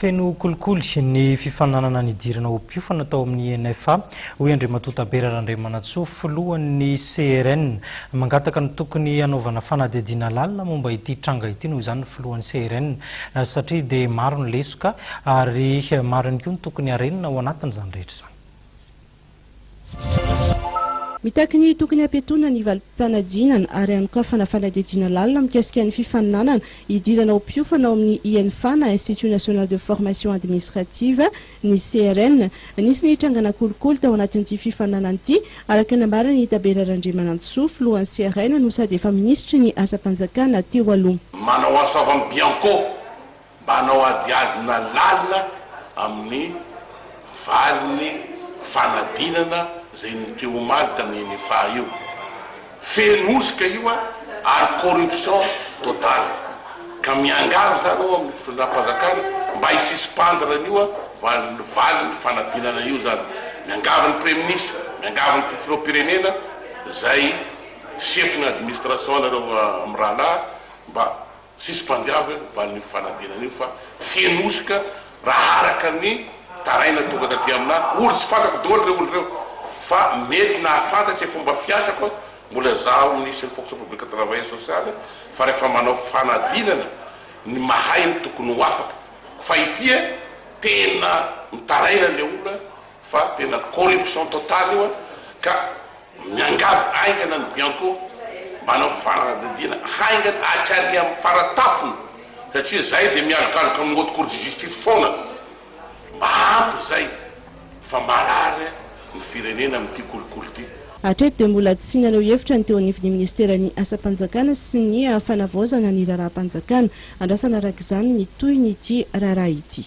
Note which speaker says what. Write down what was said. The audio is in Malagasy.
Speaker 1: Feno kolikoly ny fifananana ny dirana opiofana tao amin'ny NFA hoy Andriamatoa Berarandriamanatsoa filohan'ny CRN mangataka ny tokony hanaovana fanadihadiana lalina momba ity tranga ity noho izany filohan'ny CRN satria dia maro ny lesoka ary maro ihany koa ny tokony harenina ao anatin'izany rehetra izany.
Speaker 2: Mitaky ny tokony ampiatoana ny valim-panadinana ary ihany koa fanadihadiana lalina mikasika ny fifaninanana hidirana opiofana ao amin'ny INFA na Institut National de Formation Administrative ny CRN nisy ny trangana kolikoly tao anatin'ity fifaninanana ity araka ny nambarany Berarandriamanatsoa filohan'ny CRN no sady efa ministry ny asa-panjakana teo aloha.
Speaker 3: Manao asa avy amin'ny Bianco mba hanao adiadina lalina amin'ny valiny fanadinana zay niteo omaly tamin'ny NFA io. Fenosika io ary corruption totale. Ka miangavy zany ao amin'ny fitondram-panjakana mba hisuspendre an'io valiny fanadinana io zany. Miangavy ny Premier ministre, miangavy ny filoham-pirenena, zay chefin' administration nareo amin'ny rahalahy mba suspendiavy valiny fanadinana io fa fenosika raha araka ny taraina tonga taty amina olo tsy fantako daholo reo olo reo fa mety nahafantatry fomba fiasako mbola zaho nisy ny fonction publique travail social fa rehefa manao fanadinana ny mahay ny tokony ho afaka fa ity tena mitaraina le olona fa tena corruption totale io ka miangavy aingana ny Bianco manao fanadinana haingana atsary amin'ny faratapony satria zay dia mialokaloka amin'ny haute cour de justice foana mahampy zay fa marary ny firenena amin'ity kolikoly ity.
Speaker 2: Hatreto dia mbola tsy nanao hevitra ny teo anivon'ny ministeran'ny asa-panjakana sy ny fanavaozana ny raharaha-panjakana andrasana araka izany ny toy ny ity raharaha ity.